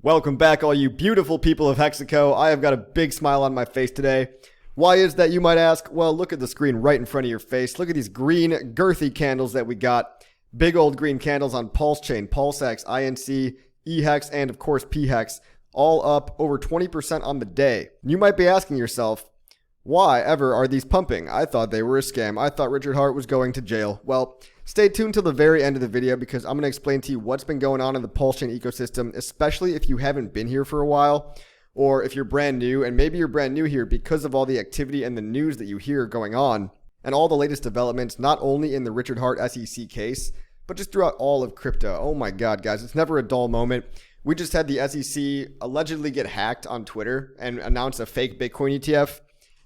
Welcome back, all you beautiful people of Hexaco. I have got a big smile on my face today. Why is that, you might ask? Well, look at the screen right in front of your face. Look at these green, girthy candles that we got. Big old green candles on PulseChain, PulseX, INC, eHex, and of course pHex. All up over 20% on the day. You might be asking yourself, why ever are these pumping? I thought they were a scam. I thought Richard Hart was going to jail. Well, stay tuned till the very end of the video because I'm going to explain to you what's been going on in the PulseChain ecosystem, especially if you haven't been here for a while, or if you're brand new, and maybe you're brand new here because of all the activity and the news that you hear going on, and all the latest developments, not only in the Richard Hart SEC case, but just throughout all of crypto. Oh my God, guys, it's never a dull moment. We just had the SEC allegedly get hacked on Twitter and announce a fake Bitcoin ETF.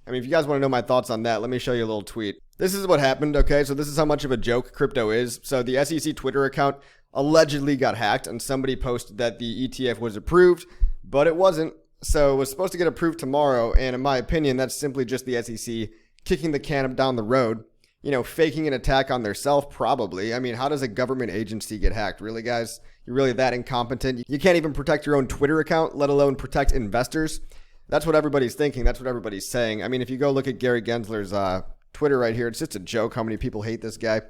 I mean, if you guys want to know my thoughts on that, let me show you a little tweet. This is what happened, okay? So this is how much of a joke crypto is. So the SEC Twitter account allegedly got hacked, and somebody posted that the ETF was approved, but it wasn't. So it was supposed to get approved tomorrow, and in my opinion, that's simply just the SEC kicking the can down the road. You know, faking an attack on theirself, probably. I mean, how does a government agency get hacked? Really, guys? You're really that incompetent? You can't even protect your own Twitter account, let alone protect investors? That's what everybody's thinking. That's what everybody's saying. I mean, if you go look at Gary Gensler's Twitter right here, it's just a joke how many people hate this guy.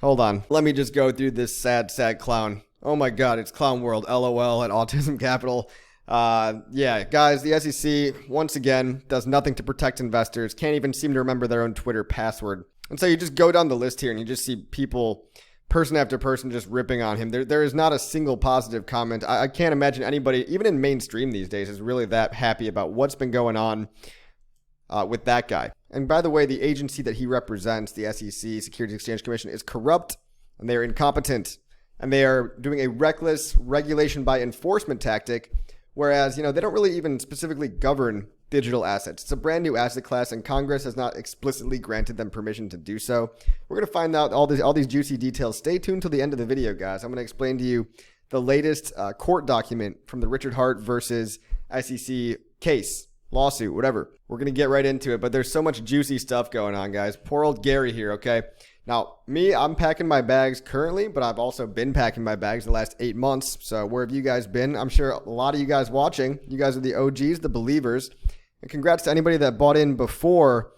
Hold on. Let me just go through this sad clown. Oh my God, it's Clown World. LOL at Autism Capital. Yeah, guys, the SEC, once again, does nothing to protect investors. Can't even seem to remember their own Twitter password. And so you just go down the list here and you just see people, person after person, just ripping on him. There is not a single positive comment. I can't imagine anybody, even in mainstream these days, is really that happy about what's been going on with that guy. And by the way, the agency that he represents, the SEC, Securities Exchange Commission, is corrupt and they are incompetent and they are doing a reckless regulation by enforcement tactic, whereas, you know, they don't really even specifically govern digital assets. It's a brand new asset class and Congress has not explicitly granted them permission to do so. We're going to find out all these juicy details. Stay tuned till the end of the video, guys. I'm going to explain to you the latest court document from the Richard Hart versus SEC case, lawsuit, whatever. We're going to get right into it, but there's so much juicy stuff going on, guys. Poor old Gary here, okay? Now, I'm packing my bags currently, but I've also been packing my bags the last 8 months. So where have you guys been? I'm sure a lot of you guys watching, you guys are the OGs, the believers. And congrats to anybody that bought in before,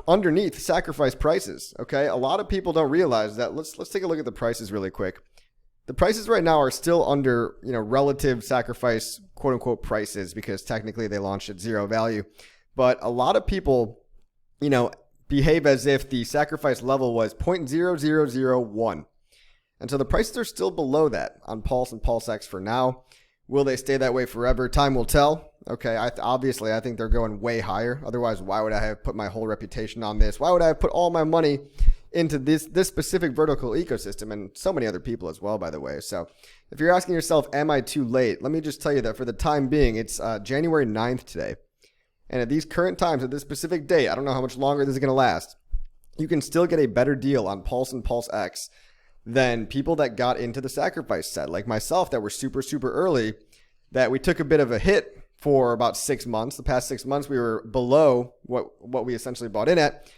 underneath sacrifice prices, okay? A lot of people don't realize that. Let's take a look at the prices really quick. The prices right now are still under, you know, relative sacrifice, quote unquote, prices, because technically they launched at zero value. But a lot of people, you know, behave as if the sacrifice level was 0.0001. And so the prices are still below that on Pulse and PulseX for now. Will they stay that way forever? Time will tell. Okay, obviously, I think they're going way higher. Otherwise, why would I have put my whole reputation on this? Why would I have put all my money into this specific vertical ecosystem, and so many other people as well, by the way? So if you're asking yourself, am I too late? Let me just tell you that for the time being, it's January 9th today. And at these current times, at this specific date, I don't know how much longer this is going to last, you can still get a better deal on Pulse and PulseX than people that got into the sacrifice set, like myself, that were super early, that we took a bit of a hit for about 6 months. The past 6 months, we were below what we essentially bought in at.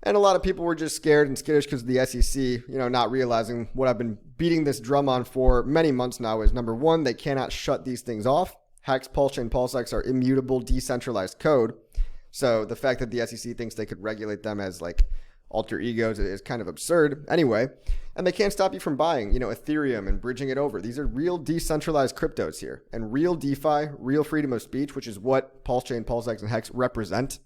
And a lot of people were just scared and skittish because of the SEC, you know, not realizing what I've been beating this drum on for many months now is, number one, they cannot shut these things off. Hex, PulseChain, PulseX are immutable, decentralized code. So the fact that the SEC thinks they could regulate them as like alter egos is kind of absurd anyway. And they can't stop you from buying, you know, Ethereum and bridging it over. These are real decentralized cryptos here, and real DeFi, real freedom of speech, which is what PulseChain, PulseX, and Hex represent.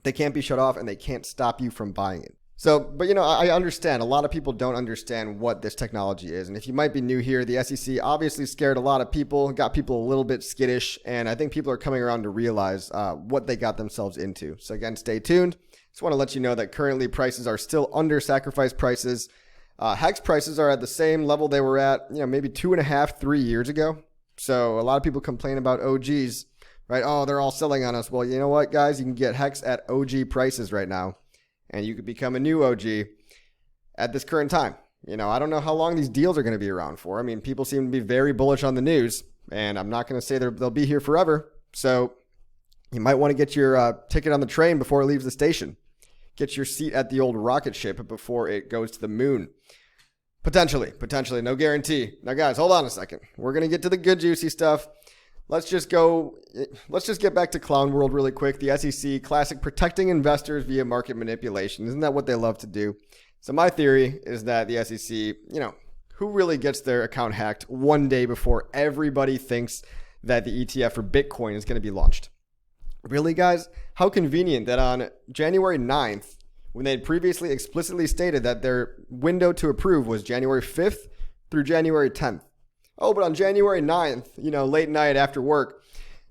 They can't be shut off and they can't stop you from buying it. So, but you know, I understand a lot of people don't understand what this technology is. And if you might be new here, the SEC obviously scared a lot of people, got people a little bit skittish. And I think people are coming around to realize what they got themselves into. So again, stay tuned. Just want to let you know that currently prices are still under sacrifice prices. Hex prices are at the same level they were at, you know, maybe 2.5, 3 years ago. So a lot of people complain about OGs, right? Oh, they're all selling on us. Well, you know what, guys? You can get Hex at OG prices right now, and you could become a new OG at this current time. You know, I don't know how long these deals are going to be around for. I mean, people seem to be very bullish on the news, and I'm not going to say they'll be here forever. So you might want to get your ticket on the train before it leaves the station. Get your seat at the old rocket ship before it goes to the moon. Potentially, no guarantee. Now, guys, hold on a second. We're going to get to the good, juicy stuff. Let's just get back to clown world really quick. The SEC, classic protecting investors via market manipulation. Isn't that what they love to do? So my theory is that the SEC, who really gets their account hacked one day before everybody thinks that the ETF for Bitcoin is going to be launched? Really, guys? How convenient that on January 9th, when they had previously explicitly stated that their window to approve was January 5th through January 10th. Oh, but on January 9th, late night after work,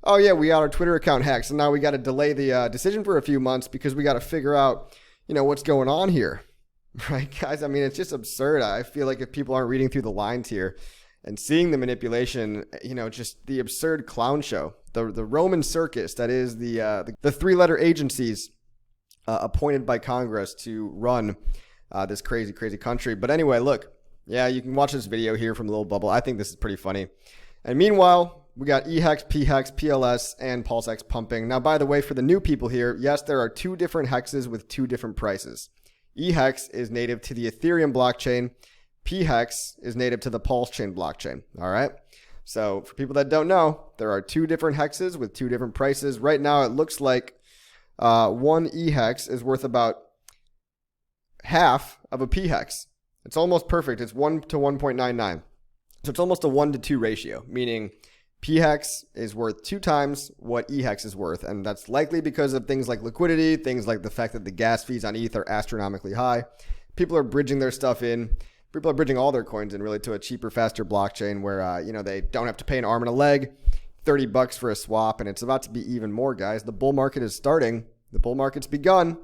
oh yeah, we got our Twitter account hacked, so now we got to delay the decision for a few months because we got to figure out, what's going on here. Right, guys? I mean, it's just absurd. I feel like if people aren't reading through the lines here and seeing the manipulation, just the absurd clown show, the Roman circus that is the three-letter agencies appointed by Congress to run this crazy country. But anyway, look, yeah, you can watch this video here from Little Bubble. I think this is pretty funny. And meanwhile, we got eHex, pHex, PLS, and PulseX pumping. Now, by the way, for the new people here, yes, there are two different hexes with two different prices. eHex is native to the Ethereum blockchain. pHex is native to the PulseChain blockchain. All right. So for people that don't know, there are two different hexes with two different prices. Right now, it looks like one eHex is worth about half of a pHex. It's almost perfect. It's 1 to 1.99. So it's almost a 1 to 2 ratio, meaning pHex is worth 2 times what eHex is worth. And that's likely because of things like liquidity, things like the fact that the gas fees on ETH are astronomically high. People are bridging their stuff in. People are bridging all their coins in really to a cheaper, faster blockchain where, they don't have to pay an arm and a leg, $30 for a swap. And it's about to be even more, guys. The bull market is starting. The bull market's begun.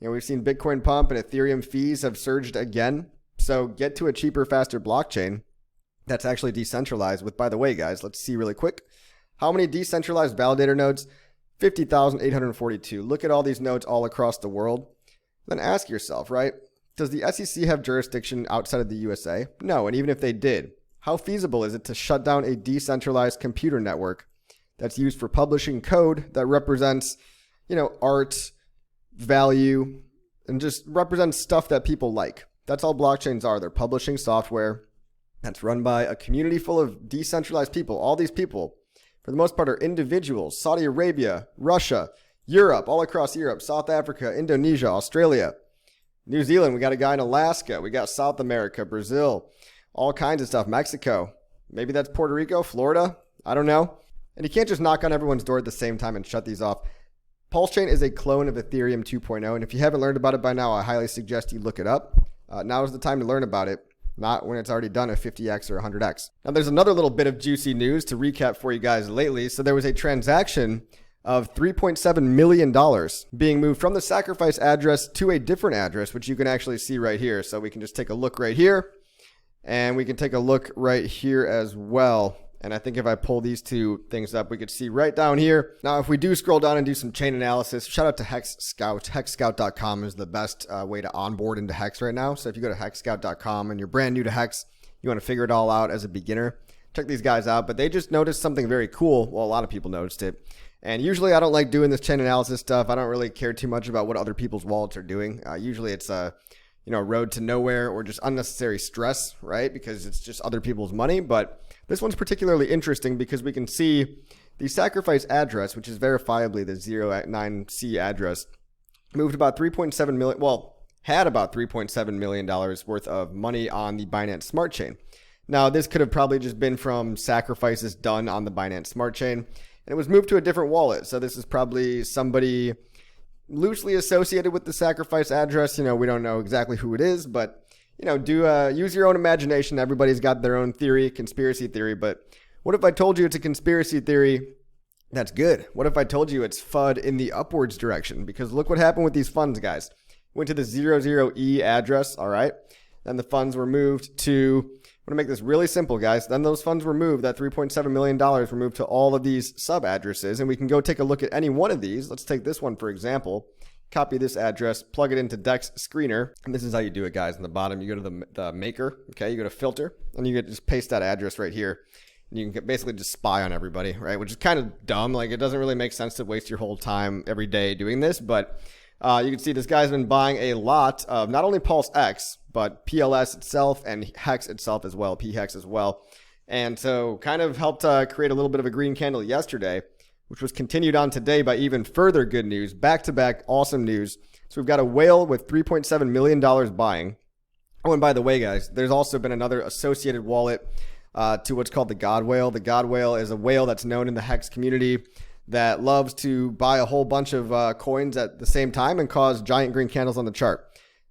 We've seen Bitcoin pump and Ethereum fees have surged again. So get to a cheaper, faster blockchain that's actually decentralized with, by the way, guys, let's see really quick. How many decentralized validator nodes? 50,842. Look at all these nodes all across the world. Then ask yourself, right? Does the SEC have jurisdiction outside of the USA? No, and even if they did, how feasible is it to shut down a decentralized computer network that's used for publishing code that represents, art, value, and just represents stuff that people like? That's all blockchains are. They're publishing software that's run by a community full of decentralized people. All these people, for the most part, are individuals. Saudi Arabia, Russia, Europe, all across Europe, South Africa, Indonesia, Australia, New Zealand. We got a guy in Alaska. We got South America, Brazil, all kinds of stuff. Mexico. Maybe that's Puerto Rico, Florida. I don't know. And you can't just knock on everyone's door at the same time and shut these off. PulseChain is a clone of Ethereum 2.0. And if you haven't learned about it by now, I highly suggest you look it up. Now is the time to learn about it, not when it's already done a 50x or 100x. Now, there's another little bit of juicy news to recap for you guys lately. So there was a transaction of $3.7 million being moved from the sacrifice address to a different address, which you can actually see right here. So we can just take a look right here, and we can take a look right here as well. And I think if I pull these two things up, we could see right down here. Now, if we do scroll down and do some chain analysis, shout out to Hex Scout. HexScout.com is the best way to onboard into Hex right now. So if you go to HexScout.com and you're brand new to Hex, you want to figure it all out as a beginner, check these guys out. But they just noticed something very cool. Well, a lot of people noticed it. And usually I don't like doing this chain analysis stuff. I don't really care too much about what other people's wallets are doing. Usually it's a road to nowhere or just unnecessary stress, right? Because it's just other people's money. But this one's particularly interesting because we can see the sacrifice address, which is verifiably the 09C address, moved about 3.7 million, well, had about $3.7 million worth of money on the Binance Smart Chain. Now, this could have probably just been from sacrifices done on the Binance Smart Chain, and it was moved to a different wallet. So this is probably somebody loosely associated with the sacrifice address. We don't know exactly who it is, but use your own imagination. Everybody's got their own theory, conspiracy theory. But what if I told you it's a conspiracy theory that's good? What if I told you it's FUD in the upwards direction? Because look what happened with these funds, guys. Went to the 00E address, all right? Then the funds were moved to, I'm going to make this really simple, guys. Then those funds were moved, that $3.7 million were moved to all of these sub addresses. And we can go take a look at any one of these. Let's take this one, for example. Copy this address, plug it into Dex Screener. And this is how you do it, guys. In the bottom, you go to the maker, okay? You go to filter, and you can just paste that address right here. And you can basically just spy on everybody, right? Which is kind of dumb. Like, it doesn't really make sense to waste your whole time every day doing this. But you can see this guy's been buying a lot of not only PulseX, but PLS itself and Hex itself as well, PHEX as well. And so kind of helped create a little bit of a green candle yesterday, which was continued on today by even further good news, back-to-back awesome news. So we've got a whale with $3.7 million buying. Oh, and by the way, guys, there's also been another associated wallet to what's called the God Whale. The God Whale is a whale that's known in the Hex community that loves to buy a whole bunch of coins at the same time and cause giant green candles on the chart.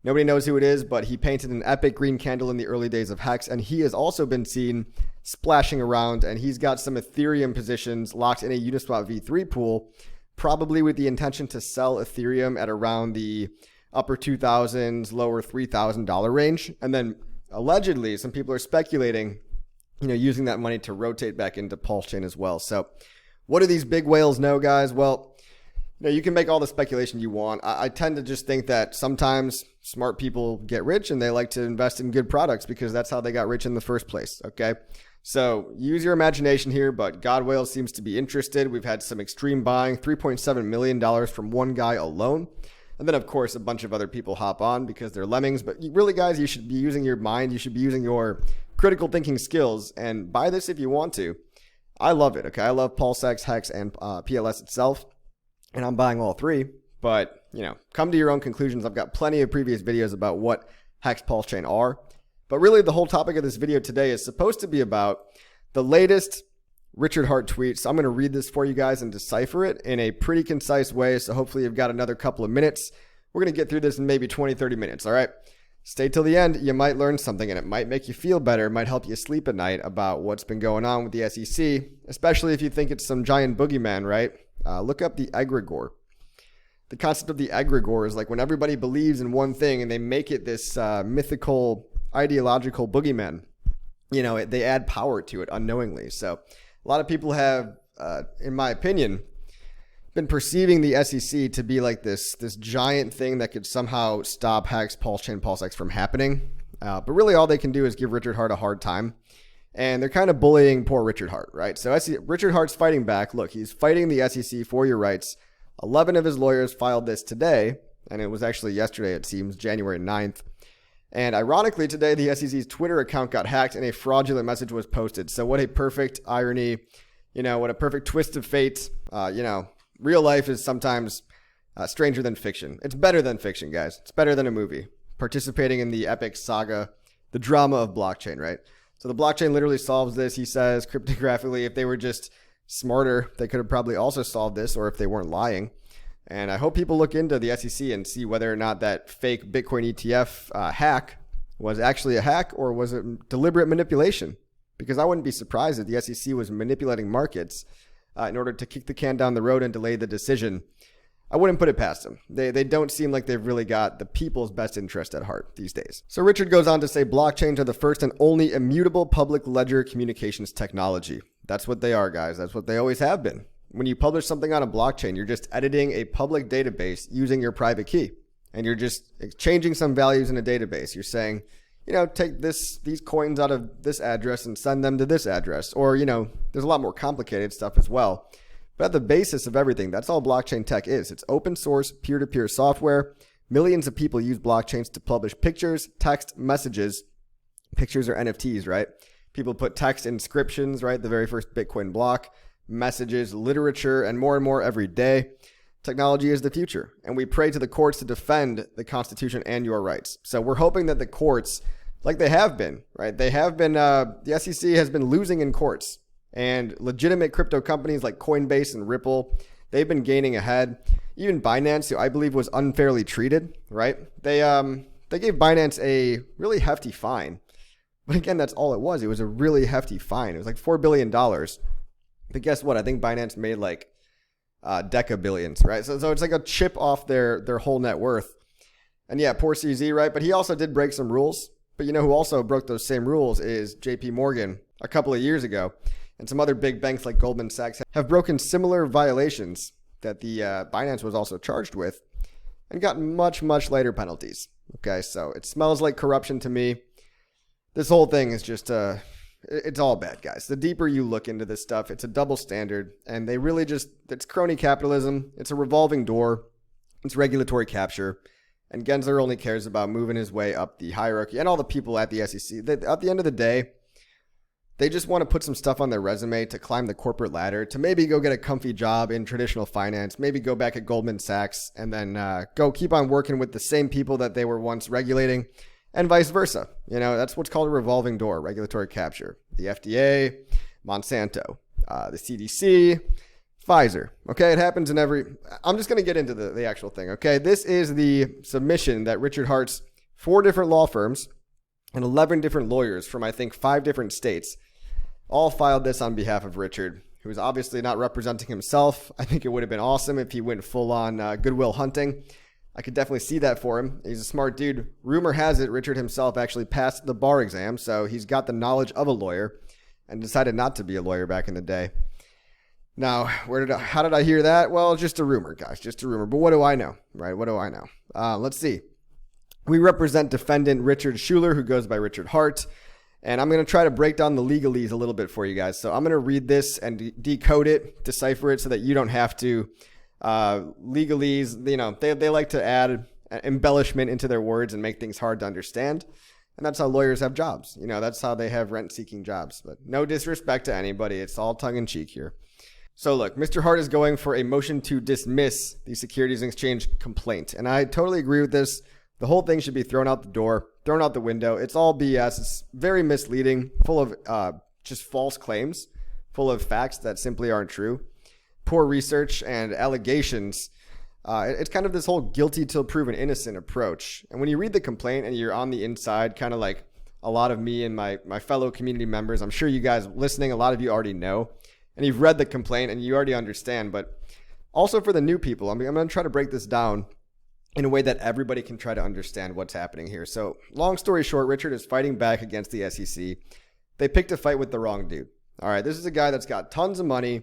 Nobody knows who it is, but he painted an epic green candle in the early days of Hex, and he has also been seen splashing around, and he's got some Ethereum positions locked in a Uniswap V3 pool, probably with the intention to sell Ethereum at around the upper 2,000s, lower $3,000 range. And then allegedly, some people are speculating, using that money to rotate back into PulseChain as well. So what do these big whales know, guys? Well, you can make all the speculation you want. I tend to just think that sometimes smart people get rich and they like to invest in good products because that's how they got rich in the first place, okay? So use your imagination here, but God Whale seems to be interested. We've had some extreme buying, $3.7 million from one guy alone. And then, of course, a bunch of other people hop on because they're lemmings. But really, guys, you should be using your mind. You should be using your critical thinking skills and buy this if you want to. I love it, okay? I love PulseX, Hex, and PLS itself. And I'm buying all three, but, come to your own conclusions. I've got plenty of previous videos about what Hex PulseChain are. But really, the whole topic of this video today is supposed to be about the latest Richard Hart tweet. So I'm going to read this for you guys and decipher it in a pretty concise way. So hopefully you've got another couple of minutes. We're going to get through this in maybe 20, 30 minutes, all right? Stay till the end. You might learn something, and it might make you feel better. It might help you sleep at night about what's been going on with the SEC, especially if you think it's some giant boogeyman, right? Look up the egregore. The concept of the egregore is like when everybody believes in one thing and they make it this mythical, ideological boogeyman. They add power to it unknowingly. So a lot of people have, in my opinion, been perceiving the SEC to be like this giant thing that could somehow stop Hex, PulseChain, PulseX from happening. But really all they can do is give Richard Hart a hard time. And they're kind of bullying poor Richard Hart, right? So Richard Hart's fighting back. Look, he's fighting the SEC for your rights. 11 of his lawyers filed this today, and it was actually yesterday, it seems, January 9th. And ironically, today, the SEC's Twitter account got hacked and a fraudulent message was posted. So what a perfect irony, what a perfect twist of fate. Real life is sometimes stranger than fiction. It's better than fiction, guys. It's better than a movie. Participating in the epic saga, the drama of blockchain, right? So the blockchain literally solves this, he says, cryptographically. If they were just smarter, they could have probably also solved this, or if they weren't lying. And I hope people look into the SEC and see whether or not that fake Bitcoin ETF hack was actually a hack or was it deliberate manipulation? Because I wouldn't be surprised if the SEC was manipulating markets in order to kick the can down the road and delay the decision. I wouldn't put it past them. They don't seem like they've really got the people's best interest at heart these days. So Richard goes on to say blockchains are the first and only immutable public ledger communications technology. That's what they are, guys. That's what they always have been. When you publish something on a blockchain, you're just editing a public database using your private key. And you're just changing some values in a database. You're saying, take these coins out of this address and send them to this address. Or, there's a lot more complicated stuff as well. But at the basis of everything, that's all blockchain tech is. It's open source, peer-to-peer software. Millions of people use blockchains to publish pictures, text, messages. Pictures are NFTs, right? People put text inscriptions, right? The very first Bitcoin block, messages, literature, and more every day. Technology is the future. And we pray to the courts to defend the Constitution and your rights. So we're hoping that the courts, like they have been, right? They have been, the SEC has been losing in courts. And legitimate crypto companies like Coinbase and Ripple, they've been gaining ahead. Even Binance, who I believe was unfairly treated, right? They gave Binance a really hefty fine. But again, that's all it was. It was a really hefty fine. It was like $4 billion. But guess what? I think Binance made like deca billions, right? So it's like a chip off their whole net worth. And yeah, poor CZ, right? But he also did break some rules. But who also broke those same rules is JP Morgan a couple of years ago. And some other big banks like Goldman Sachs have broken similar violations that the Binance was also charged with and gotten much lighter penalties. Okay, so it smells like corruption to me. This whole thing is just, it's all bad, guys. The deeper you look into this stuff, it's a double standard. And they really it's crony capitalism. It's a revolving door. It's regulatory capture. And Gensler only cares about moving his way up the hierarchy, and all the people at the SEC. At the end of the day, they just want to put some stuff on their resume to climb the corporate ladder, to maybe go get a comfy job in traditional finance, maybe go back at Goldman Sachs, and then go keep on working with the same people that they were once regulating, and vice versa. You know, that's what's called a revolving door, regulatory capture. The FDA, Monsanto, the CDC, Pfizer. Okay, it happens in every... I'm just going to get into the actual thing, okay? This is the submission that Richard Hart's 4 different law firms and 11 different lawyers from, I think, 5 different states all filed this on behalf of Richard, who is obviously not representing himself. I think it would have been awesome if he went full on Goodwill Hunting. I could definitely see that for him. He's a smart dude. Rumor has it Richard himself actually passed the bar exam, so he's got the knowledge of a lawyer and decided not to be a lawyer back in the day. Now, how did I hear that? Well, just a rumor, guys, just a rumor. But what do I know, right? What do I know? Let's see. We represent defendant Richard Schuler, who goes by Richard Hart. And I'm going to try to break down the legalese a little bit for you guys. So I'm going to read this and decode it, decipher it so that you don't have to. Legalese, you know, they like to add embellishment into their words and make things hard to understand. And that's how lawyers have jobs. You know, that's how they have rent-seeking jobs. But no disrespect to anybody. It's all tongue-in-cheek here. So look, Mr. Hart is going for a motion to dismiss the Securities and Exchange complaint. And I totally agree with this. The whole thing should be thrown out the door, thrown out the window. It's all BS. It's very misleading, full of just false claims, full of facts that simply aren't true, poor research and allegations. It's kind of this whole guilty till proven innocent approach. And when you read the complaint and you're on the inside, kind of like a lot of me and my fellow community members, I'm sure you guys listening, a lot of you already know, and you've read the complaint and you already understand. But also for the new people, I'm going to try to break this down in a way that everybody can try to understand what's happening here. So long story short, Richard is fighting back against the SEC. They picked a fight with the wrong dude. All right, this is a guy that's got tons of money,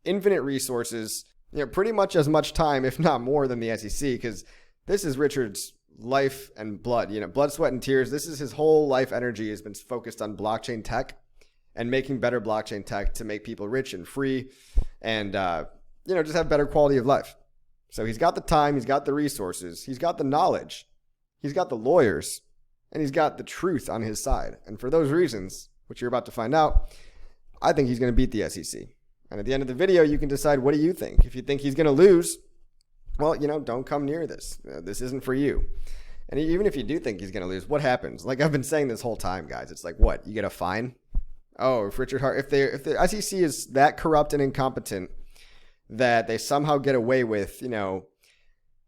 infinite resources, you know, pretty much as much time, if not more, than the SEC, because this is Richard's life and blood, you know, blood, sweat, and tears. This is his whole life energy has been focused on blockchain tech and making better blockchain tech to make people rich and free and, you know, just have better quality of life. So he's got the time, he's got the resources, he's got the knowledge, he's got the lawyers, and he's got the truth on his side. And for those reasons, which you're about to find out, I think he's going to beat the SEC. And at the end of the video, you can decide, what do you think? If you think he's going to lose, well, you know, don't come near this. This isn't for you. And even if you do think he's going to lose, what happens? Like I've been saying this whole time, guys, it's like, what? You get a fine? Oh, if Richard Hart, if the SEC is that corrupt and incompetent that they somehow get away with, you know,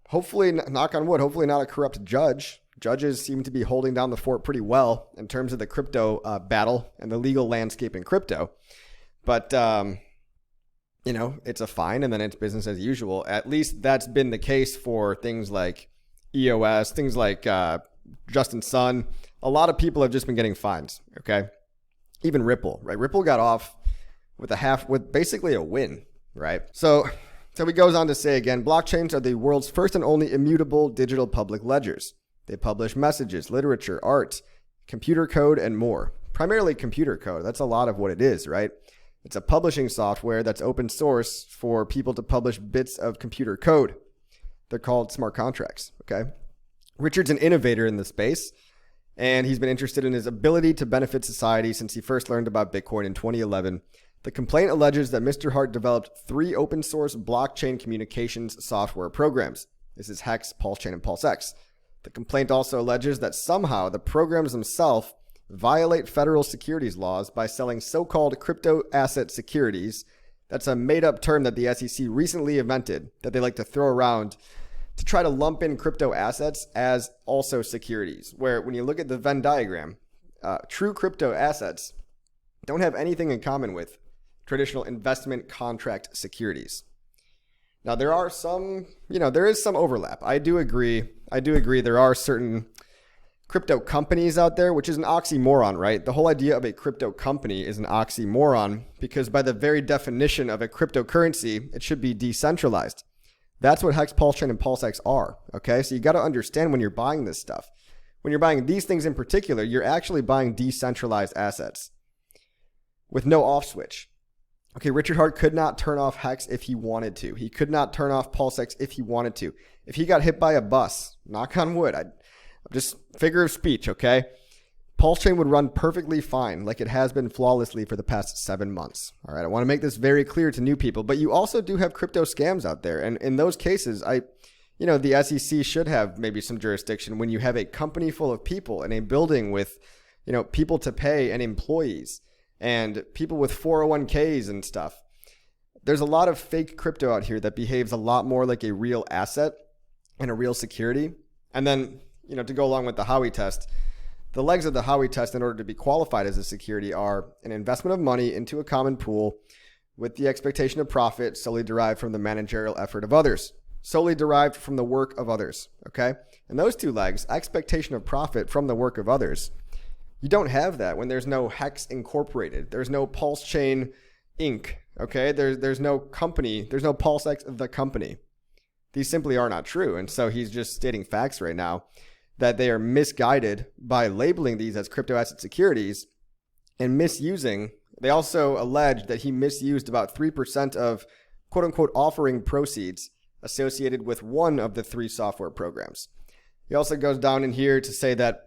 hopefully, knock on wood, hopefully not a corrupt judge. Judges seem to be holding down the fort pretty well in terms of the crypto battle and the legal landscape in crypto. But, you know, it's a fine and then it's business as usual. At least that's been the case for things like EOS, things like Justin Sun. A lot of people have just been getting fines, okay? Even Ripple, right? Ripple got off with basically a win. Right. So he goes on to say again, blockchains are the world's first and only immutable digital public ledgers. They publish messages, literature, art, computer code, and more. Primarily computer code. That's a lot of what it is, right? It's a publishing software that's open source for people to publish bits of computer code. They're called smart contracts. Okay. Richard's an innovator in the space, and he's been interested in his ability to benefit society since he first learned about Bitcoin in 2011. The complaint alleges that Mr. Hart developed 3 open source blockchain communications software programs. This is Hex, PulseChain, and PulseX. The complaint also alleges that somehow the programs themselves violate federal securities laws by selling so-called crypto asset securities. That's a made-up term that the SEC recently invented that they like to throw around to try to lump in crypto assets as also securities, where when you look at the Venn diagram, true crypto assets don't have anything in common with traditional investment contract securities. Now, there are some, you know, there is some overlap. I do agree there are certain crypto companies out there, which is an oxymoron, right? The whole idea of a crypto company is an oxymoron because by the very definition of a cryptocurrency, it should be decentralized. That's what Hex, PulseChain, and PulseX are, okay? So you got to understand when you're buying this stuff. When you're buying these things in particular, you're actually buying decentralized assets with no off switch. Okay, Richard Hart could not turn off Hex if he wanted to. He could not turn off PulseX if he wanted to. If he got hit by a bus, knock on wood, just figure of speech, okay? PulseChain would run perfectly fine, like it has been flawlessly for the past 7 months. All right, I want to make this very clear to new people, but you also do have crypto scams out there. And in those cases, the SEC should have maybe some jurisdiction when you have a company full of people in a building with, people to pay and employees and people with 401ks and stuff. There's a lot of fake crypto out here that behaves a lot more like a real asset and a real security. And then, to go along with the Howey test, the legs of the Howey test in order to be qualified as a security are an investment of money into a common pool with the expectation of profit solely derived from the managerial effort of others, solely derived from the work of others, okay? And those two legs, expectation of profit from the work of others, you don't have that when there's no Hex Incorporated. There's no PulseChain Inc., okay? There's no company. There's no PulseX, the company. These simply are not true. And so he's just stating facts right now that they are misguided by labeling these as crypto asset securities and misusing. They also allege that he misused about 3% of quote unquote offering proceeds associated with one of the 3 software programs. He also goes down in here to say that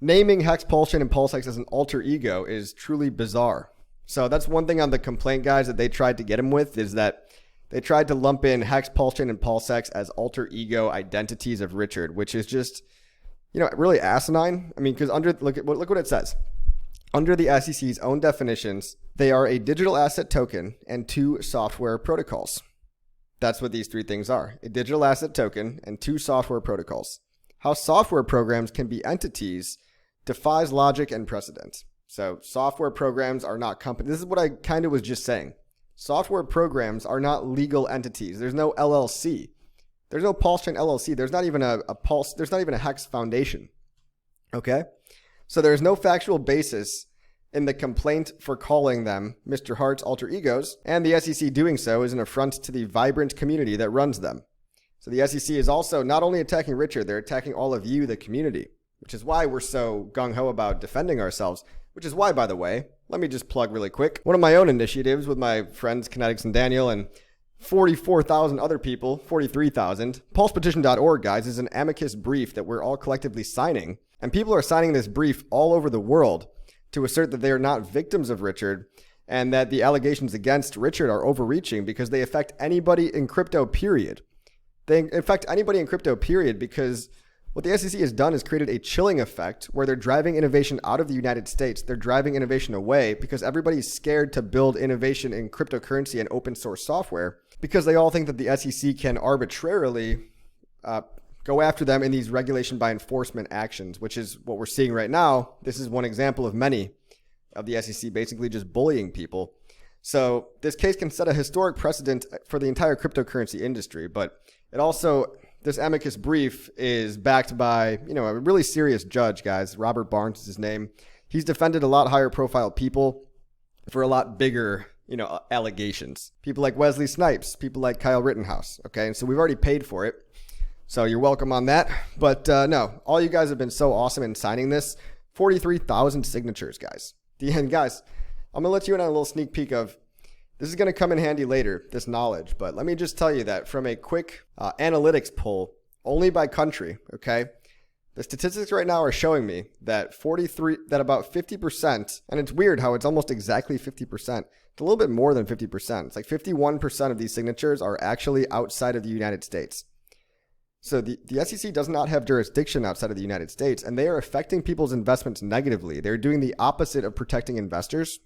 naming Hex, PulseChain, and PulseX as an alter ego is truly bizarre. So that's one thing on the complaint, guys, that they tried to get him with, is that they tried to lump in Hex, PulseChain, and PulseX as alter ego identities of Richard, which is just, really asinine. I mean, because look what it says. Under the SEC's own definitions, they are a digital asset token and 2 software protocols. That's what these 3 things are: a digital asset token and 2 software protocols. How software programs can be entities defies logic and precedent. So software programs are not companies. This is what I kind of was just saying. Software programs are not legal entities. There's no LLC. There's no PulseChain LLC. There's not even there's not even a Hex Foundation. Okay? So there's no factual basis in the complaint for calling them Mr. Hart's alter egos, and the SEC doing so is an affront to the vibrant community that runs them. So the SEC is also not only attacking Richard, they're attacking all of you, the community, which is why we're so gung-ho about defending ourselves, which is why, by the way, let me just plug really quick. One of my own initiatives with my friends Kinetics and Daniel and 44,000 other people, 43,000, pulsepetition.org, guys, is an Amicus brief that we're all collectively signing. And people are signing this brief all over the world to assert that they are not victims of Richard and that the allegations against Richard are overreaching because they affect anybody in crypto, period. They affect anybody in crypto, period, because what the SEC has done is created a chilling effect where they're driving innovation out of the United States. They're driving innovation away because everybody's scared to build innovation in cryptocurrency and open source software because they all think that the SEC can arbitrarily go after them in these regulation by enforcement actions, which is what we're seeing right now. This is one example of many of the SEC basically just bullying people. So this case can set a historic precedent for the entire cryptocurrency industry, but it also, this Amicus brief is backed by, a really serious judge, guys. Robert Barnes is his name. He's defended a lot higher profile people for a lot bigger, allegations. People like Wesley Snipes, people like Kyle Rittenhouse, okay? And so we've already paid for it. So you're welcome on that. But no, all you guys have been so awesome in signing this. 43,000 signatures, guys. And guys, I'm going to let you in on a little sneak peek of, this is going to come in handy later, this knowledge, but let me just tell you that from a quick analytics poll, only by country, okay, the statistics right now are showing me that about 50%, and it's weird how it's almost exactly 50%, it's a little bit more than 50%, it's like 51% of these signatures are actually outside of the United States. So the SEC does not have jurisdiction outside of the United States, and they are affecting people's investments negatively. They're doing the opposite of protecting investors.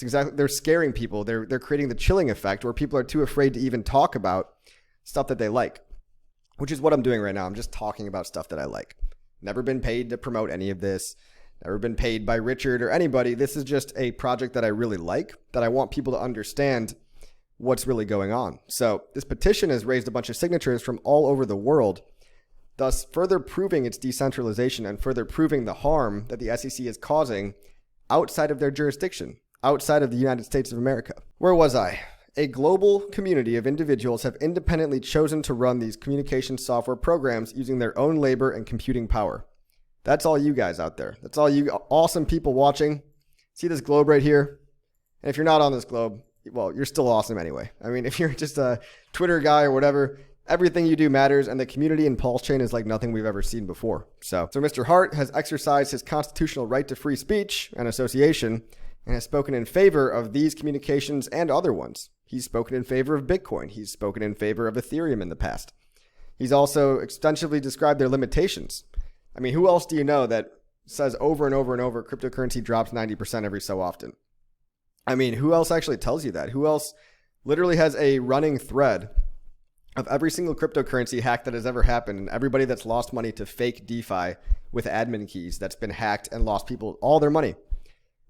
They're scaring people. They're creating the chilling effect where people are too afraid to even talk about stuff that they like, which is what I'm doing right now. I'm just talking about stuff that I like. Never been paid to promote any of this. Never been paid by Richard or anybody. This is just a project that I really like, that I want people to understand what's really going on. So this petition has raised a bunch of signatures from all over the world, thus further proving its decentralization and further proving the harm that the SEC is causing outside of their jurisdiction, outside of the United States of America. Where was I? A global community of individuals have independently chosen to run these communication software programs using their own labor and computing power. That's all you guys out there. That's all you awesome people watching. See this globe right here? And if you're not on this globe, well, you're still awesome anyway. I mean, if you're just a Twitter guy or whatever, everything you do matters, and the community in PulseChain is like nothing we've ever seen before. So Mr. Hart has exercised his constitutional right to free speech and association and has spoken in favor of these communications and other ones. He's spoken in favor of Bitcoin. He's spoken in favor of Ethereum in the past. He's also extensively described their limitations. I mean, who else do you know that says over and over and over cryptocurrency drops 90% every so often? I mean, who else actually tells you that? Who else literally has a running thread of every single cryptocurrency hack that has ever happened and everybody that's lost money to fake DeFi with admin keys that's been hacked and lost people all their money?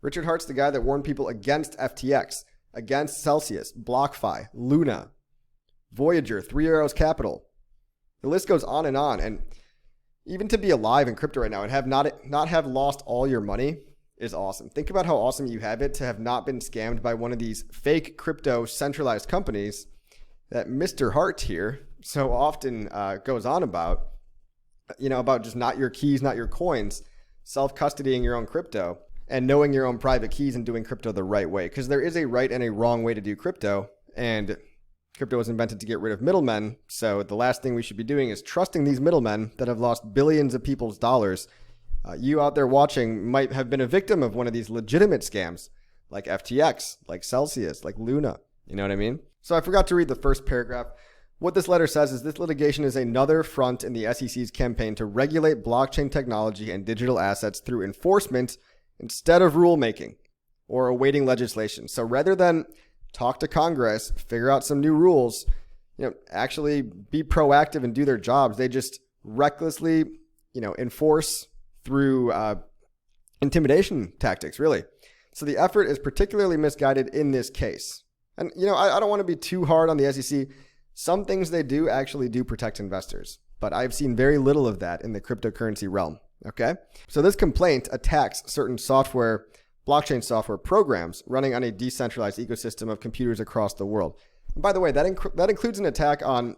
Richard Hart's the guy that warned people against FTX, against Celsius, BlockFi, Luna, Voyager, Three Arrows Capital. The list goes on. And even to be alive in crypto right now and have not have lost all your money is awesome. Think about how awesome you have it to have not been scammed by one of these fake crypto centralized companies that Mr. Hart here so often goes on about, about just not your keys, not your coins, self-custodying your own crypto and knowing your own private keys and doing crypto the right way. Because there is a right and a wrong way to do crypto, and crypto was invented to get rid of middlemen. So the last thing we should be doing is trusting these middlemen that have lost billions of people's dollars. You out there watching might have been a victim of one of these legitimate scams like FTX, like Celsius, like Luna. You know what I mean? So I forgot to read the first paragraph. What this letter says is this litigation is another front in the SEC's campaign to regulate blockchain technology and digital assets through enforcement instead of rulemaking or awaiting legislation. So rather than talk to Congress, figure out some new rules, actually be proactive and do their jobs, they just recklessly, enforce through intimidation tactics, really. So the effort is particularly misguided in this case. And, I don't want to be too hard on the SEC. Some things they do actually do protect investors, but I've seen very little of that in the cryptocurrency realm. Okay. So this complaint attacks certain blockchain software programs running on a decentralized ecosystem of computers across the world. And by the way, that includes an attack on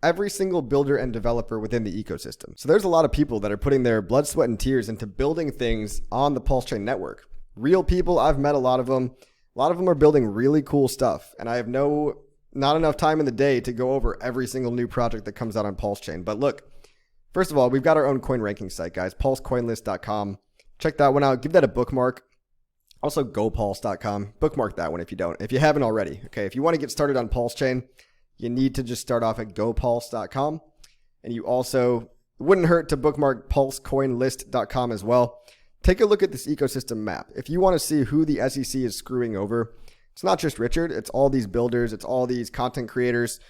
every single builder and developer within the ecosystem. So there's a lot of people that are putting their blood, sweat, and tears into building things on the PulseChain network. Real people, I've met a lot of them. A lot of them are building really cool stuff, and I have not enough time in the day to go over every single new project that comes out on PulseChain. But look, first of all, we've got our own coin ranking site, guys, pulsecoinlist.com. Check that one out. Give that a bookmark. Also, gopulse.com. Bookmark that one if you haven't already. Okay, if you want to get started on PulseChain, you need to just start off at gopulse.com. And you also, it wouldn't hurt to bookmark pulsecoinlist.com as well. Take a look at this ecosystem map. If you want to see who the SEC is screwing over, it's not just Richard. It's all these builders. It's all these content creators.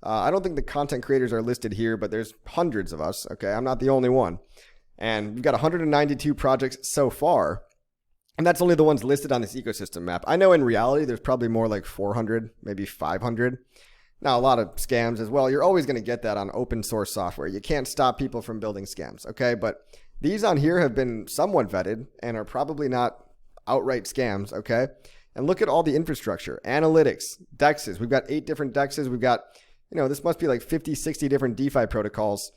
I don't think the content creators are listed here, but there's hundreds of us. Okay, I'm not the only one. And we've got 192 projects so far. And that's only the ones listed on this ecosystem map. I know in reality, there's probably more like 400, maybe 500. Now, a lot of scams as well. You're always going to get that on open source software. You can't stop people from building scams, okay? But these on here have been somewhat vetted and are probably not outright scams, okay? And look at all the infrastructure, analytics, DEXs. We've got 8 different DEXs. We've got, this must be like 50, 60 different DeFi protocols.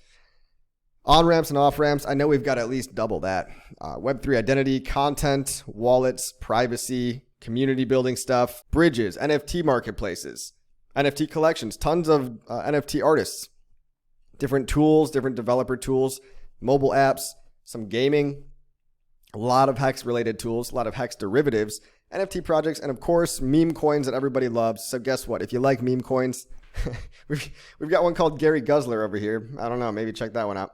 On-ramps and off-ramps, I know we've got at least double that. Web3 identity, content, wallets, privacy, community building stuff, bridges, NFT marketplaces, NFT collections, tons of NFT artists, different tools, different developer tools, mobile apps, some gaming, a lot of Hex-related tools, a lot of Hex derivatives, NFT projects, and of course, meme coins that everybody loves. So guess what? If you like meme coins, we've got one called Gary Guzzler over here. I don't know. Maybe check that one out.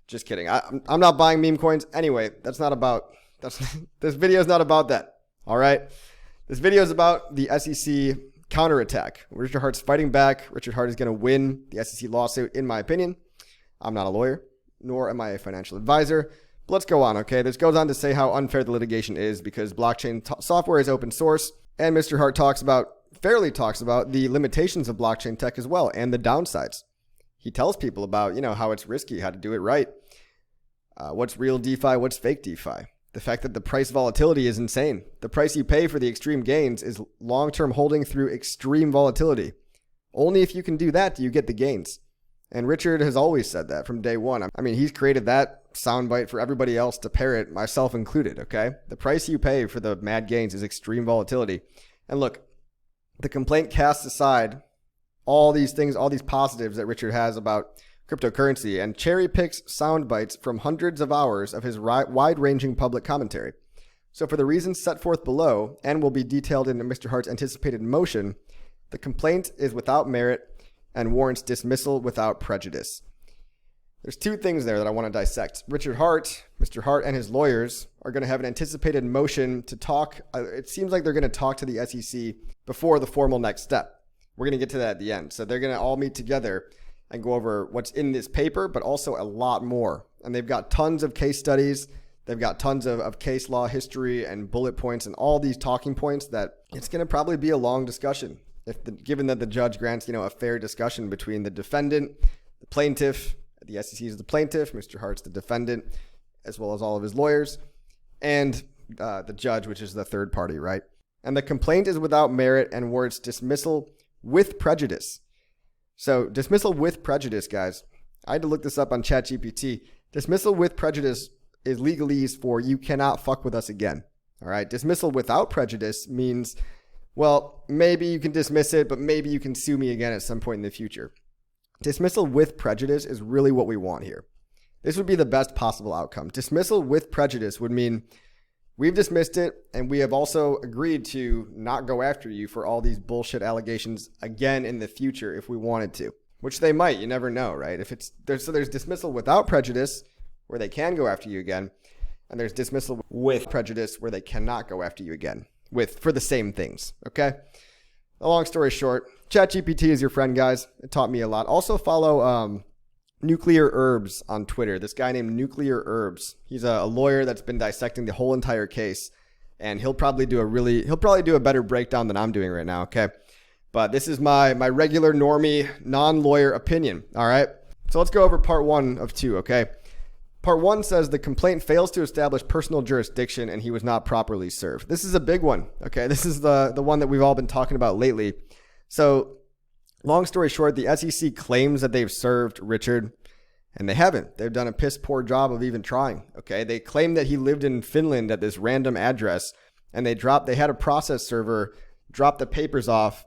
Just kidding. I'm not buying meme coins. Anyway, this video is not about that. All right. This video is about the SEC counterattack. Richard Hart's fighting back. Richard Hart is going to win the SEC lawsuit, in my opinion. I'm not a lawyer, nor am I a financial advisor. But let's go on, okay? This goes on to say how unfair the litigation is because blockchain software is open source, and Mr. Hart fairly talks about the limitations of blockchain tech as well and the downsides. He tells people about, how it's risky, how to do it right. What's real DeFi, what's fake DeFi. The fact that the price volatility is insane. The price you pay for the extreme gains is long-term holding through extreme volatility. Only if you can do that do you get the gains. And Richard has always said that from day one. I mean, he's created that soundbite for everybody else to parrot, myself included, okay? The price you pay for the mad gains is extreme volatility. And look, The complaint casts aside all these things, all these positives that Richard has about cryptocurrency, and cherry picks sound bites from hundreds of hours of his wide-ranging public commentary. So for the reasons set forth below, and will be detailed in Mr. Hart's anticipated motion, the complaint is without merit and warrants dismissal without prejudice. There's two things there that I want to dissect. Richard Hart, Mr. Hart, and his lawyers are going to have an anticipated motion to talk. It seems like they're going to talk to the SEC before the formal next step. We're going to get to that at the end. So they're going to all meet together and go over what's in this paper, but also a lot more. And they've got tons of case studies. They've got tons of case law history and bullet points and all these talking points that it's going to probably be a long discussion. Given that the judge grants, a fair discussion between the defendant, the plaintiff, the SEC is the plaintiff, Mr. Hart's the defendant, as well as all of his lawyers, and the judge, which is the third party, right? And the complaint is without merit and warrants dismissal with prejudice. So dismissal with prejudice, guys. I had to look this up on ChatGPT. Dismissal with prejudice is legalese for you cannot fuck with us again. All right. Dismissal without prejudice means, well, maybe you can dismiss it, but maybe you can sue me again at some point in the future. Dismissal with prejudice is really what we want here. This would be the best possible outcome. Dismissal with prejudice would mean we've dismissed it, and we have also agreed to not go after you for all these bullshit allegations again in the future if we wanted to, which they might. You never know, right? There's dismissal without prejudice where they can go after you again, and there's dismissal with prejudice where they cannot go after you again for the same things, okay? A long story short, ChatGPT is your friend, guys. It taught me a lot. Also follow Nuclear Herbs on Twitter. This guy named Nuclear Herbs. He's a lawyer that's been dissecting the whole entire case, and he'll probably do a better breakdown than I'm doing right now, okay? But this is my regular normie non-lawyer opinion, all right? So let's go over part 1 of 2, okay? Part 1 says the complaint fails to establish personal jurisdiction and he was not properly served. This is a big one, okay? This is the one that we've all been talking about lately. So long story short, the SEC claims that they've served Richard, and they haven't. They've done a piss poor job of even trying, okay? They claim that he lived in Finland at this random address, and they had a process server drop the papers off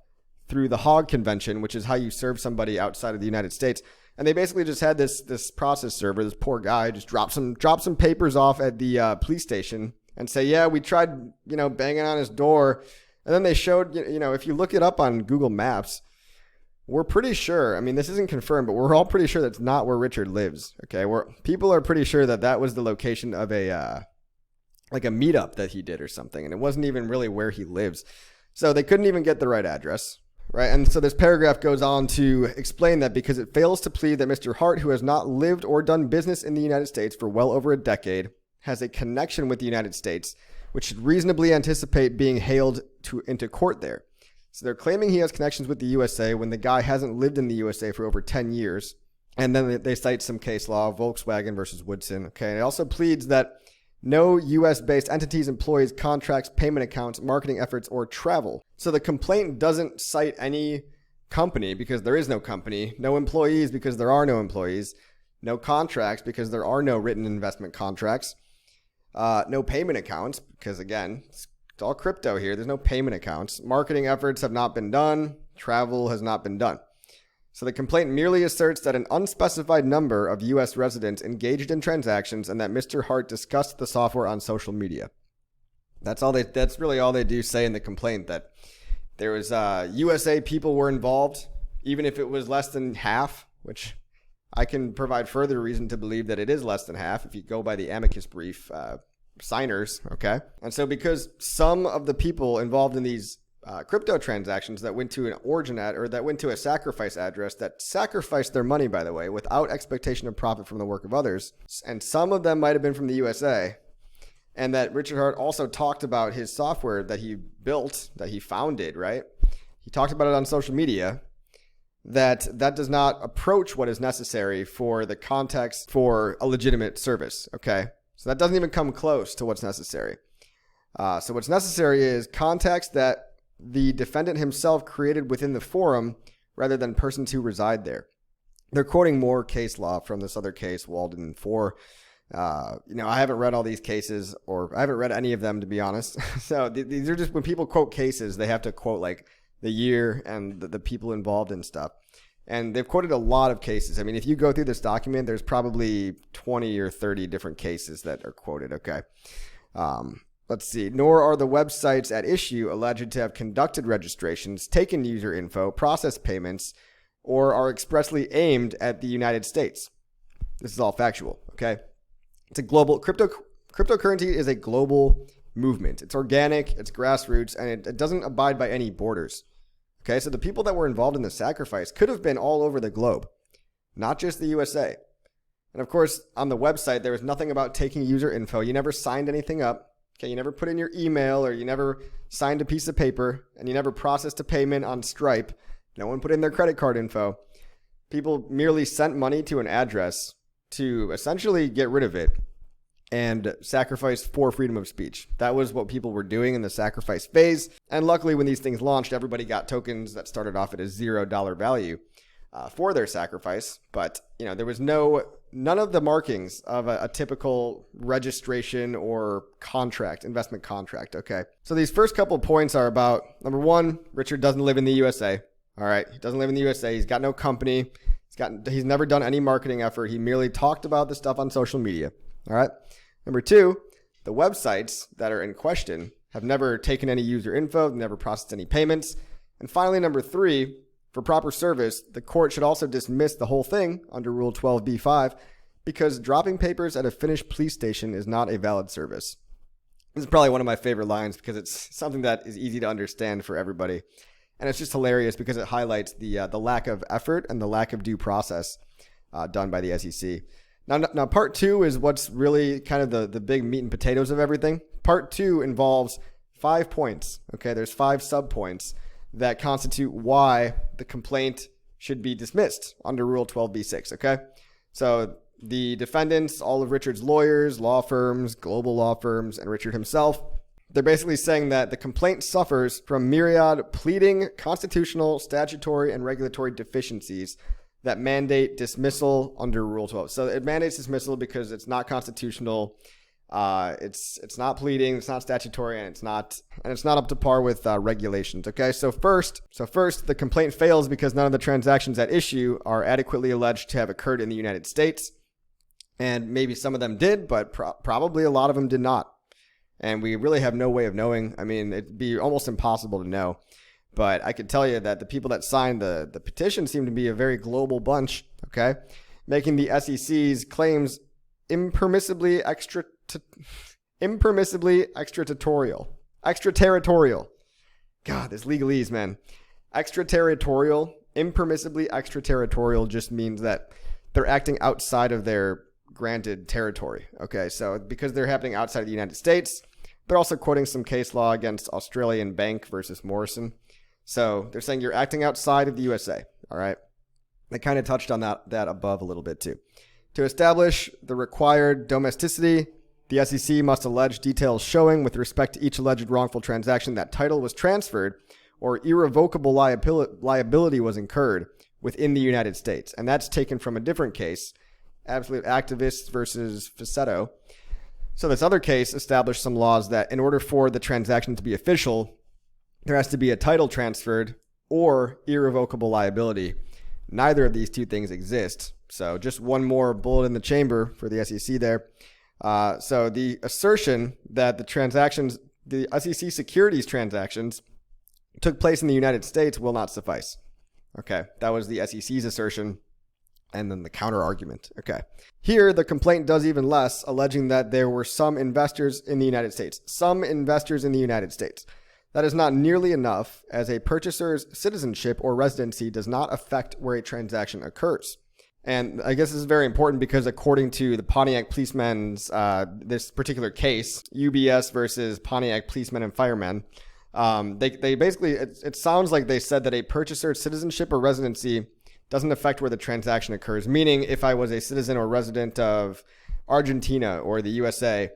through the Hague Convention, which is how you serve somebody outside of the United States. And they basically just had this process server, this poor guy, just drop some papers off at the police station and say, yeah, we tried, banging on his door. And then they showed, if you look it up on Google Maps, we're pretty sure, I mean, this isn't confirmed, but we're all pretty sure that's not where Richard lives, okay? People are pretty sure that was the location of a meetup that he did or something, and it wasn't even really where he lives. So they couldn't even get the right address. Right, and so this paragraph goes on to explain that because it fails to plead that Mr. Hart, who has not lived or done business in the United States for well over a decade, has a connection with the United States, which should reasonably anticipate being hailed into court there. So they're claiming he has connections with the USA when the guy hasn't lived in the USA for over 10 years. And then they cite some case law, Volkswagen versus Woodson. Okay, and it also pleads that no U.S.-based entities, employees, contracts, payment accounts, marketing efforts, or travel. So the complaint doesn't cite any company because there is no company, no employees because there are no employees, no contracts because there are no written investment contracts, no payment accounts because, again, it's all crypto here. There's no payment accounts. Marketing efforts have not been done. Travel has not been done. So the complaint merely asserts that an unspecified number of U.S. residents engaged in transactions and that Mr. Hart discussed the software on social media. That's really all they do say in the complaint, that there was USA people were involved, even if it was less than half, which I can provide further reason to believe that it is less than half if you go by the Amicus brief signers, okay? And so because some of the people involved in these crypto transactions that went to an origin that went to a sacrifice address that sacrificed their money, by the way, without expectation of profit from the work of others. And some of them might have been from the USA. And that Richard Hart also talked about his software that he built, that he founded, right? He talked about it on social media. That does not approach what is necessary for the context for a legitimate service, okay? So that doesn't even come close to what's necessary. So what's necessary is context that the defendant himself created within the forum rather than persons who reside there. They're quoting more case law from this other case, Walden 4. I haven't read all these cases, or I haven't read any of them, to be honest. So these are just, when people quote cases, they have to quote like the year, and the people involved and stuff. And they've quoted a lot of cases. I mean, if you go through this document, there's probably 20 or 30 different cases that are quoted, okay? Let's see. Nor are the websites at issue alleged to have conducted registrations, taken user info, processed payments, or are expressly aimed at the United States. This is all factual, okay? It's a global cryptocurrency is a global movement. It's organic, it's grassroots, and it doesn't abide by any borders. Okay, so the people that were involved in the sacrifice could have been all over the globe, not just the USA. And of course, on the website, there was nothing about taking user info. You never signed anything up. Okay, you never put in your email, or you never signed a piece of paper, and you never processed a payment on Stripe. No one put in their credit card info. People merely sent money to an address to essentially get rid of it and sacrifice for freedom of speech. That was what people were doing in the sacrifice phase. And luckily, when these things launched, everybody got tokens that started off at a $0 value for their sacrifice. But there was none of the markings of a typical registration or contract, investment contract. Okay, so these first couple points are about, number one, Richard doesn't live in the USA. All right, he doesn't live in the USA. He's got no company. He's never done any marketing effort. He merely talked about the stuff on social media. All right. Number two, the websites that are in question have never taken any user info, never processed any payments. And finally, number three, for proper service, the court should also dismiss the whole thing under Rule 12b-5 because dropping papers at a finished police station is not a valid service. This is probably one of my favorite lines because it's something that is easy to understand for everybody. And it's just hilarious because it highlights the lack of effort and the lack of due process done by the SEC. Now, part two is what's really kind of the big meat and potatoes of everything. Part two involves 5 points. Okay, there's 5 subpoints that constitute why the complaint should be dismissed under Rule 12b-6. Okay, so the defendants, all of Richard's lawyers, law firms, global law firms, and Richard himself, they're basically saying that the complaint suffers from myriad pleading, constitutional, statutory, and regulatory deficiencies that mandate dismissal under Rule 12. So it mandates dismissal because it's not constitutional, it's not pleading, it's not statutory, and it's not up to par with regulations. Okay, so first, the complaint fails because none of the transactions at issue are adequately alleged to have occurred in the United States, and maybe some of them did, but probably a lot of them did not. And we really have no way of knowing. I mean, it'd be almost impossible to know. But I could tell you that the people that signed the petition seem to be a very global bunch, okay? Making the SEC's claims impermissibly extraterritorial. God, this legalese, man. Impermissibly extraterritorial just means that they're acting outside of their granted territory, okay? So because they're happening outside of the United States, they're also quoting some case law against Australian Bank versus Morrison. So they're saying you're acting outside of the USA, all right? They kind of touched on that above a little bit too. To establish the required domesticity, the SEC must allege details showing with respect to each alleged wrongful transaction that title was transferred or irrevocable liability was incurred within the United States. And that's taken from a different case, Absolute Activists versus Facetto. So this other case established some laws that in order for the transaction to be official, there has to be a title transferred or irrevocable liability. Neither of these two things exist. So just one more bullet in the chamber for the SEC there. So the assertion that the SEC securities transactions took place in the United States will not suffice. Okay, that was the SEC's assertion. And then the counter argument. Okay. Here, the complaint does even less, alleging that there were some investors in the United States. That is not nearly enough, as a purchaser's citizenship or residency does not affect where a transaction occurs. And I guess this is very important because according to the Pontiac policemen's, this particular case, UBS versus Pontiac policemen and firemen, they basically, it sounds like they said that a purchaser's citizenship or residency doesn't affect where the transaction occurs. Meaning, if I was a citizen or resident of Argentina or the USA,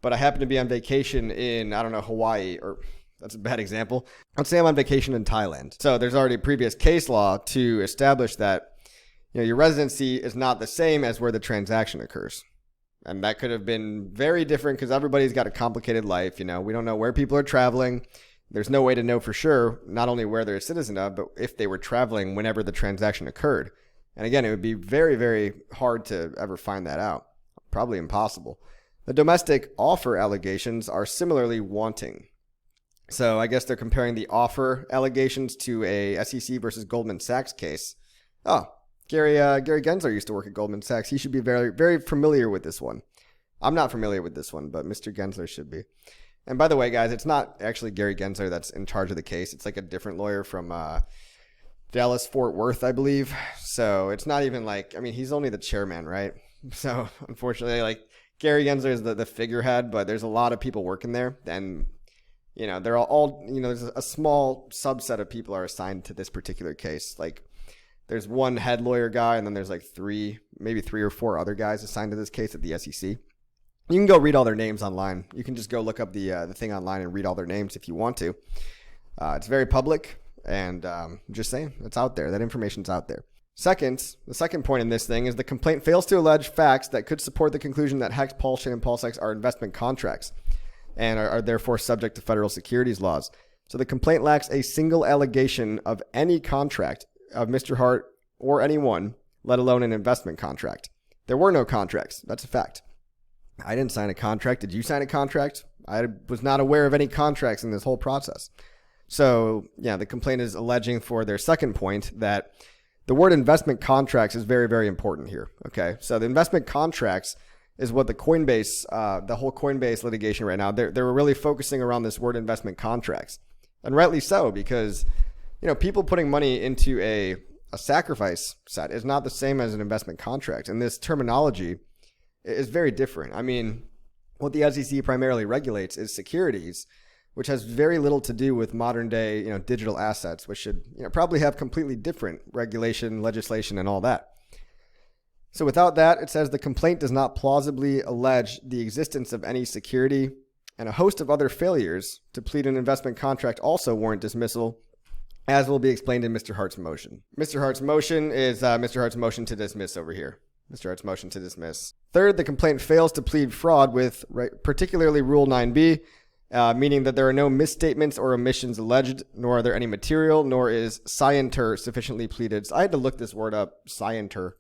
but I happen to be on vacation in, I don't know, Hawaii, or that's a bad example. Let's say I'm on vacation in Thailand. So there's already previous case law to establish that your residency is not the same as where the transaction occurs. And that could have been very different because everybody's got a complicated life. We don't know where people are traveling. there's no way to know for sure not only where they're a citizen of, but if they were traveling whenever the transaction occurred. And again, it would be very, very hard to ever find that out. Probably impossible. The domestic offer allegations are similarly wanting. So I guess they're comparing the offer allegations to a SEC versus Goldman Sachs case. Oh, Gary Gensler used to work at Goldman Sachs. He should be very, very familiar with this one. I'm not familiar with this one, but Mr. Gensler should be. And by the way, guys, it's not actually Gary Gensler that's in charge of the case. It's like a different lawyer from Dallas, Fort Worth, I believe. So it's not even like, I mean, he's only the chairman, right? So unfortunately, like Gary Gensler is the figurehead, but there's a lot of people working there. And, you know, they're all, you know, there's a small subset of people are assigned to this particular case. Like there's one head lawyer guy, and then there's like maybe three or four other guys assigned to this case at the SEC. You can go read all their names online. You can just go look up the thing online and read all their names if you want to. It's very public, and I'm just saying, it's out there. That information's out there. Second, the second point in this thing is the complaint fails to allege facts that could support the conclusion that Hex, PulseChain, and PulseX are investment contracts and are therefore subject to federal securities laws. So the complaint lacks a single allegation of any contract of Mr. Hart or anyone, let alone an investment contract. There were no contracts. That's a fact. I didn't sign a contract. Did you sign a contract? I was not aware of any contracts in this whole process. So, yeah, the complaint is alleging for their second point that the word investment contracts is very, very important here. Okay, so the investment contracts is what the Coinbase, the whole Coinbase litigation right now, they're really focusing around this word investment contracts. And rightly so, because, you know, people putting money into a sacrifice set is not the same as an investment contract. And this terminology is very different. I mean, what the SEC primarily regulates is securities, which has very little to do with modern day, you know, digital assets, which should, you know, probably have completely different regulation, legislation, and all that. So without that, it says the complaint does not plausibly allege the existence of any security, and a host of other failures to plead an investment contract also warrant dismissal, as will be explained in Mr. Hart's motion. Mr. Hart's motion is Mr. Hart's motion to dismiss over here. Mr. Hart's motion to dismiss. Third, the complaint fails to plead fraud with particularly Rule 9b, meaning that there are no misstatements or omissions alleged, nor are there any material, nor is scienter sufficiently pleaded. So I had to look this word up, scienter.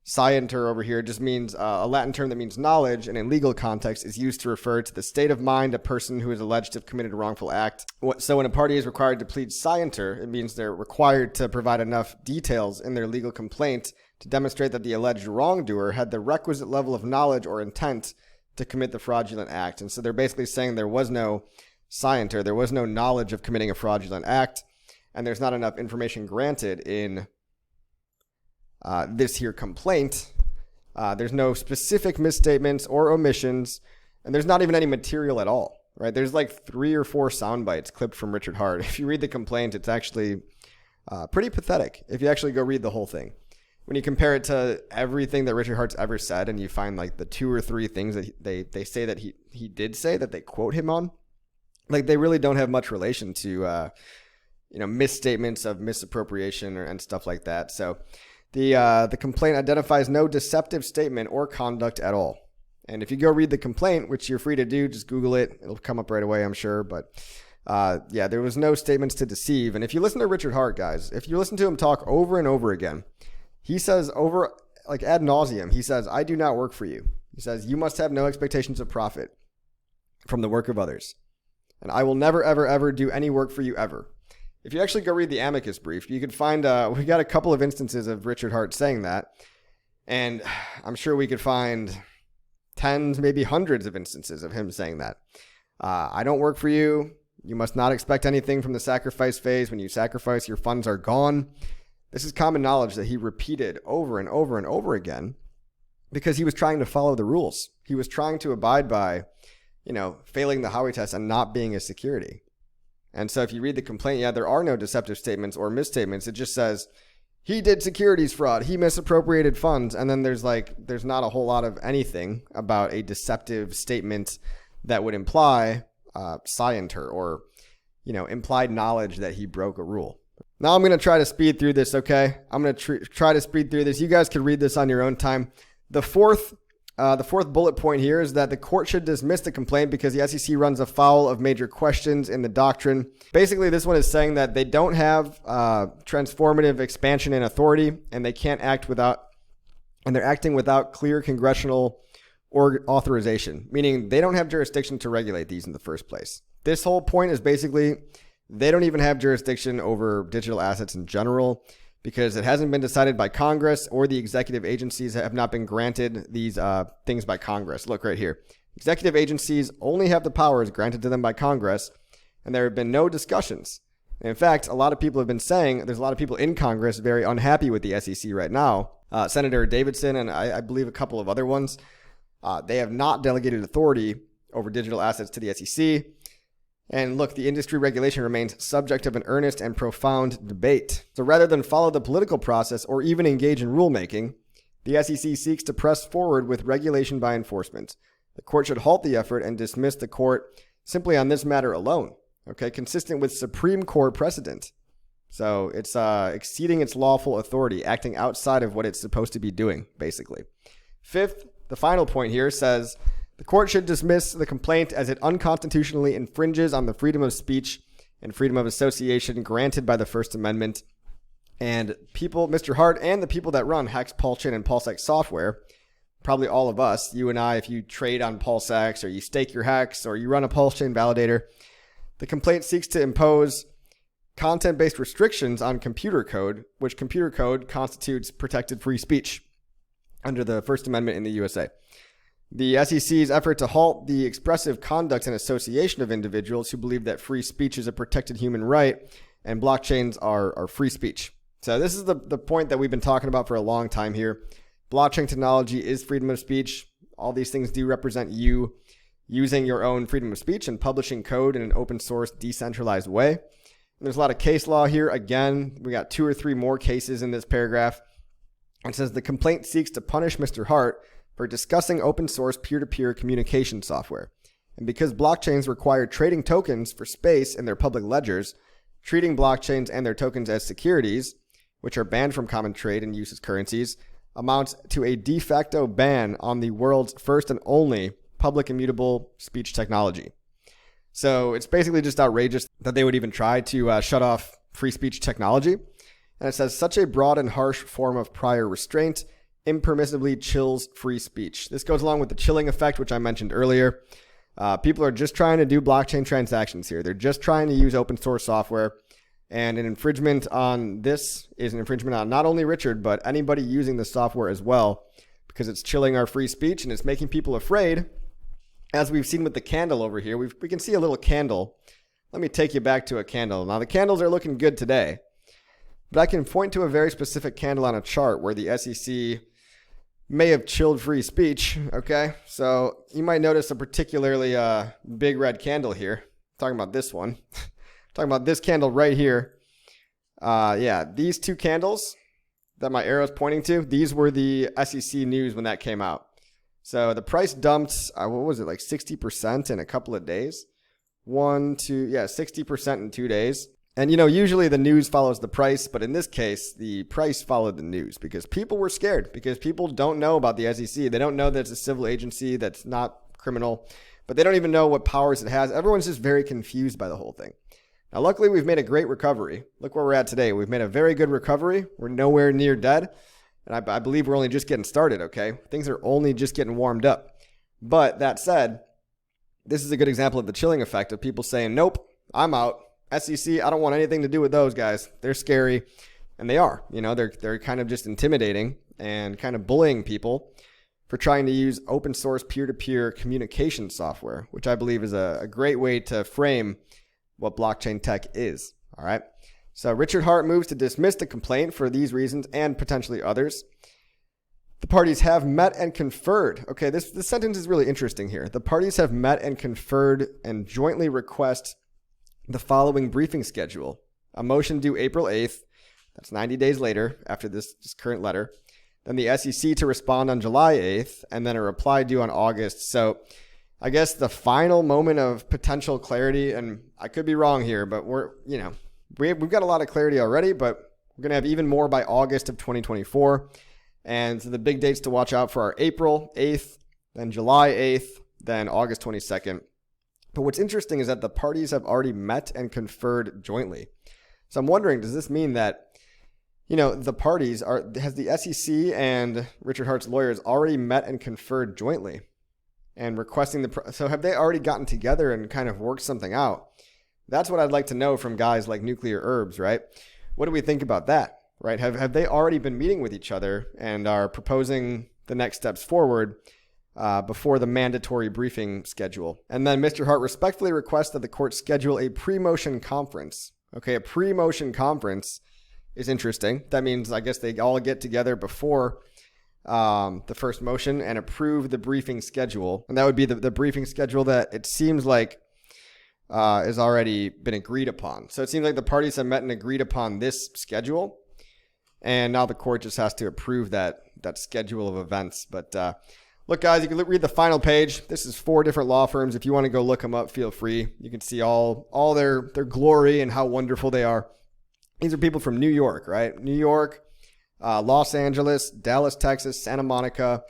Scienter over here just means a Latin term that means knowledge, and in legal context is used to refer to the state of mind a person who is alleged to have committed a wrongful act. So when a party is required to plead scienter, it means they're required to provide enough details in their legal complaint to demonstrate that the alleged wrongdoer had the requisite level of knowledge or intent to commit the fraudulent act. And so they're basically saying there was no scienter, there was no knowledge of committing a fraudulent act, and there's not enough information granted in this here complaint. There's no specific misstatements or omissions, and there's not even any material at all, right? There's like 3 or 4 sound bites clipped from Richard Hart. If you read the complaint, it's actually pretty pathetic if you actually go read the whole thing. When you compare it to everything that Richard Hart's ever said, and you find like the 2 or 3 things that they say that he did say that they quote him on, like they really don't have much relation to misstatements of misappropriation and stuff like that. So the complaint identifies no deceptive statement or conduct at all. And if you go read the complaint, which you're free to do, just Google it. It'll come up right away, I'm sure. But there was no statements to deceive. And if you listen to Richard Hart, guys, if you listen to him talk over and over again, he says over, like ad nauseum, he says, I do not work for you. He says, you must have no expectations of profit from the work of others. And I will never, ever, ever do any work for you ever. If you actually go read the Amicus brief, you could find, we got a couple of instances of Richard Hart saying that. And I'm sure we could find tens, maybe hundreds of instances of him saying that. I don't work for you. You must not expect anything from the sacrifice phase. When you sacrifice, your funds are gone. This is common knowledge that he repeated over and over and over again because he was trying to follow the rules. He was trying to abide by, failing the Howey test and not being a security. And so if you read the complaint, there are no deceptive statements or misstatements. It just says he did securities fraud. He misappropriated funds. And then there's not a whole lot of anything about a deceptive statement that would imply scienter or, implied knowledge that he broke a rule. Now I'm going to try to speed through this, okay? I'm going to try to speed through this. You guys can read this on your own time. The fourth The fourth bullet point here is that the court should dismiss the complaint because the SEC runs afoul of major questions in the doctrine. Basically, this one is saying that they don't have transformative expansion in authority, and they can't act without, and they're acting without clear congressional or authorization, meaning they don't have jurisdiction to regulate these in the first place. This whole point is basically they don't even have jurisdiction over digital assets in general, because it hasn't been decided by Congress, or the executive agencies have not been granted these things by Congress. Look right here. Executive agencies only have the powers granted to them by Congress, and there have been no discussions. And in fact, a lot of people have been saying, there's a lot of people in Congress very unhappy with the SEC right now. Senator Davidson and I believe a couple of other ones, they have not delegated authority over digital assets to the SEC. And look, the industry regulation remains subject of an earnest and profound debate. So rather than follow the political process or even engage in rulemaking, the SEC seeks to press forward with regulation by enforcement. The court should halt the effort and dismiss the court simply on this matter alone, okay, consistent with Supreme Court precedent. So it's exceeding its lawful authority, acting outside of what it's supposed to be doing, basically. Fifth, the final point here says, the court should dismiss the complaint as it unconstitutionally infringes on the freedom of speech and freedom of association granted by the First Amendment. And people, Mr. Hart and the people that run Hex, PulseChain, and PulseX software, probably all of us, you and I, if you trade on PulseX or you stake your Hex or you run a PulseChain validator, the complaint seeks to impose content-based restrictions on computer code, which computer code constitutes protected free speech under the First Amendment in the USA. The SEC's effort to halt the expressive conduct and association of individuals who believe that free speech is a protected human right and blockchains are free speech. So this is the point that we've been talking about for a long time here. Blockchain technology is freedom of speech. All these things do represent you using your own freedom of speech and publishing code in an open source, decentralized way. And there's a lot of case law here. Again, we got 2 or 3 more cases in this paragraph. It says the complaint seeks to punish Mr. Hart for discussing open source peer-to-peer communication software. And because blockchains require trading tokens for space in their public ledgers, treating blockchains and their tokens as securities, which are banned from common trade and use as currencies, amounts to a de facto ban on the world's first and only public immutable speech technology. So it's basically just outrageous that they would even try to shut off free speech technology. And it says such a broad and harsh form of prior restraint impermissibly chills free speech. This goes along with the chilling effect, which I mentioned earlier. People are just trying to do blockchain transactions here. They're just trying to use open source software. And an infringement on this is an infringement on not only Richard, but anybody using the software as well, because it's chilling our free speech and it's making people afraid. As we've seen with the candle over here, we can see a little candle. Let me take you back to a candle. Now, the candles are looking good today, but I can point to a very specific candle on a chart where the SEC may have chilled free speech, okay? So you might notice a particularly big red candle here. I'm talking about this one. Talking about this candle right here. Yeah, these 2 candles that my arrow is pointing to, these were the SEC news when that came out. So the price dumped, what was it, like 60% in a couple of days? 60% in 2 days. And, you know, usually the news follows the price, but in this case, the price followed the news because people were scared, because people don't know about the SEC. They don't know that it's a civil agency that's not criminal, but they don't even know what powers it has. Everyone's just very confused by the whole thing. Now, luckily, we've made a great recovery. Look where we're at today. We've made a very good recovery. We're nowhere near dead, and I believe we're only just getting started, okay? Things are only just getting warmed up. But that said, this is a good example of the chilling effect of people saying, nope, I'm out. SEC, I don't want anything to do with those guys. They're scary. And they are. You know, they're kind of just intimidating and kind of bullying people for trying to use open source peer-to-peer communication software, which I believe is a great way to frame what blockchain tech is. All right. So Richard Hart moves to dismiss the complaint for these reasons and potentially others. The parties have met and conferred. Okay, this sentence is really interesting here. The parties have met and conferred and jointly request the following briefing schedule. A motion due April 8th. That's 90 days later after this current letter. Then the SEC to respond on July 8th, and then a reply due on August. So I guess the final moment of potential clarity, and I could be wrong here, but we've got a lot of clarity already, but we're going to have even more by August of 2024. And so the big dates to watch out for are April 8th then July 8th, then August 22nd. But what's interesting is that the parties have already met and conferred jointly. So I'm wondering, does this mean that, the parties has the SEC and Richard Hart's lawyers already met and conferred jointly and requesting so have they already gotten together and kind of worked something out? That's what I'd like to know from guys like Nuclear Herbs, right? What do we think about that, right? Have they already been meeting with each other and are proposing the next steps forward before the mandatory briefing schedule? And then Mr. Hart respectfully requests that the court schedule a pre-motion conference. Okay, a pre-motion conference is interesting. That means I guess they all get together before the first motion and approve the briefing schedule. And that would be the briefing schedule that it seems like has already been agreed upon. So it seems like the parties have met and agreed upon this schedule. And now the court just has to approve that schedule of events. But look, guys, you can read the final page. This is 4 different law firms. If you want to go look them up, feel free. You can see all their glory and how wonderful they are. These are people from New York, right? New York, Los Angeles, Dallas, Texas, Santa Monica,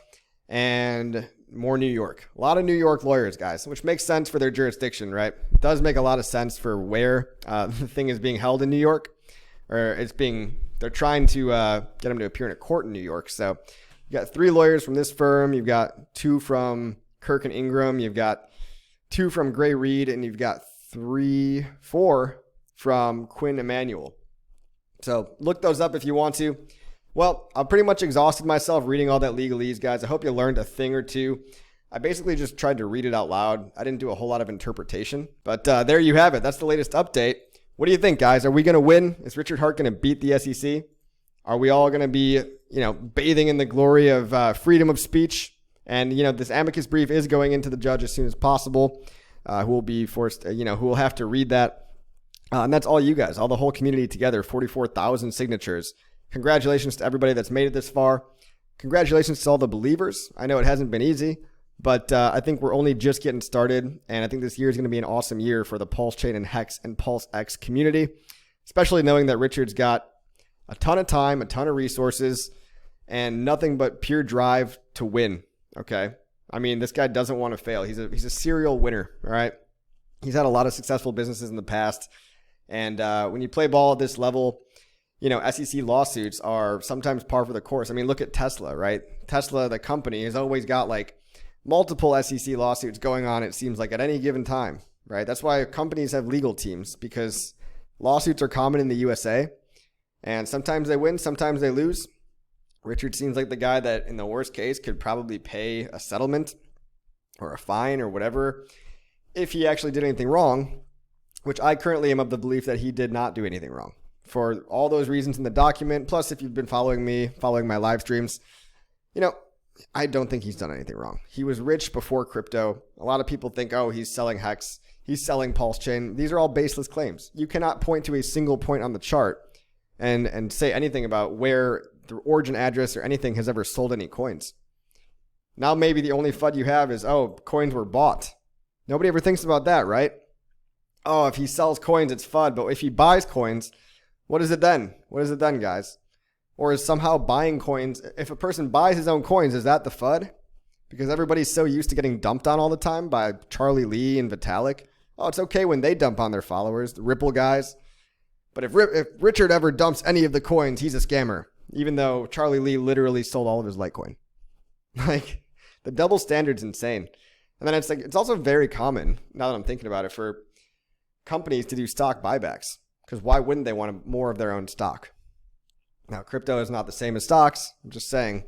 and more New York. A lot of New York lawyers, guys, which makes sense for their jurisdiction, right? It does make a lot of sense for where the thing is being held in New York, or they're trying to get them to appear in a court in New York. So you got 3 lawyers from this firm. You've got 2 from Kirk and Ingram. You've got 2 from Gray Reed, and you've got 4 from Quinn Emanuel. So look those up if you want to. Well, I've pretty much exhausted myself reading all that legalese, guys. I hope you learned a thing or two. I basically just tried to read it out loud. I didn't do a whole lot of interpretation. But there you have it. That's the latest update. What do you think, guys? Are we going to win? Is Richard Hart going to beat the SEC? Are we all going to be, bathing in the glory of freedom of speech? And, this amicus brief is going into the judge as soon as possible, who will be forced, who will have to read that. And that's all you guys, all the whole community together, 44,000 signatures. Congratulations to everybody that's made it this far. Congratulations to all the believers. I know it hasn't been easy, but I think we're only just getting started. And I think this year is going to be an awesome year for the PulseChain and Hex and PulseX community, especially knowing that Richard's got a ton of time, a ton of resources, and nothing but pure drive to win. Okay. I mean, this guy doesn't want to fail. He's a serial winner. All right. He's had a lot of successful businesses in the past. And when you play ball at this level, SEC lawsuits are sometimes par for the course. I mean, look at Tesla, right? Tesla, the company, has always got like multiple SEC lawsuits going on, it seems like, at any given time, right? That's why companies have legal teams, because lawsuits are common in the USA. And sometimes they win, sometimes they lose. Richard seems like the guy that, in the worst case, could probably pay a settlement or a fine or whatever if he actually did anything wrong, which I currently am of the belief that he did not do anything wrong. For all those reasons in the document, plus if you've been following my live streams, I don't think he's done anything wrong. He was rich before crypto. A lot of people think, oh, he's selling Hex, he's selling PulseChain. These are all baseless claims. You cannot point to a single point on the chart and say anything about where the origin address or anything has ever sold any coins. Now maybe the only FUD you have is, oh, coins were bought. Nobody ever thinks about that, right? Oh, if he sells coins, it's FUD. But if he buys coins, what is it then? What is it then, guys? Or is somehow buying coins, if a person buys his own coins, is that the FUD? Because everybody's so used to getting dumped on all the time by Charlie Lee and Vitalik. Oh, it's okay when they dump on their followers, the Ripple guys. But if Richard ever dumps any of the coins, he's a scammer. Even though Charlie Lee literally sold all of his Litecoin. Like, the double standard's insane. And then it's also very common, now that I'm thinking about it, for companies to do stock buybacks. Because why wouldn't they want more of their own stock? Now, crypto is not the same as stocks. I'm just saying,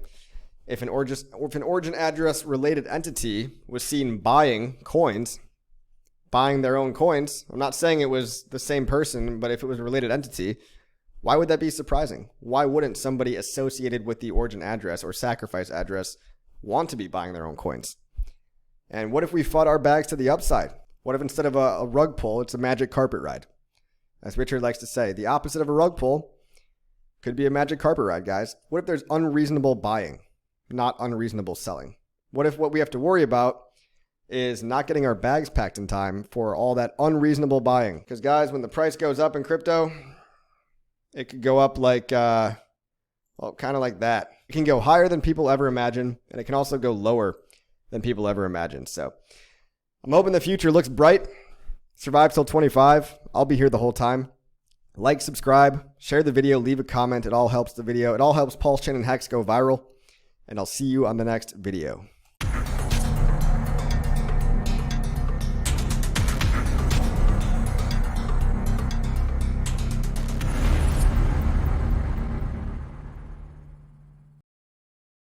if an origin address related entity was seen buying their own coins, I'm not saying it was the same person, but if it was a related entity, why would that be surprising? Why wouldn't somebody associated with the origin address or sacrifice address want to be buying their own coins? And what if we FUD our bags to the upside? What if instead of a rug pull, it's a magic carpet ride? As Richard likes to say, the opposite of a rug pull could be a magic carpet ride, guys. What if there's unreasonable buying, not unreasonable selling? What if what we have to worry about is not getting our bags packed in time for all that unreasonable buying? Because, guys, when the price goes up in crypto, it could go up like, kind of like that. It can go higher than people ever imagine, and it can also go lower than people ever imagined. So I'm hoping the future looks bright. Survive till 25. I'll be here the whole time. Like, subscribe, share the video, leave a comment. It all helps the video. It all helps PulseChain and Hex go viral. And I'll see you on the next video.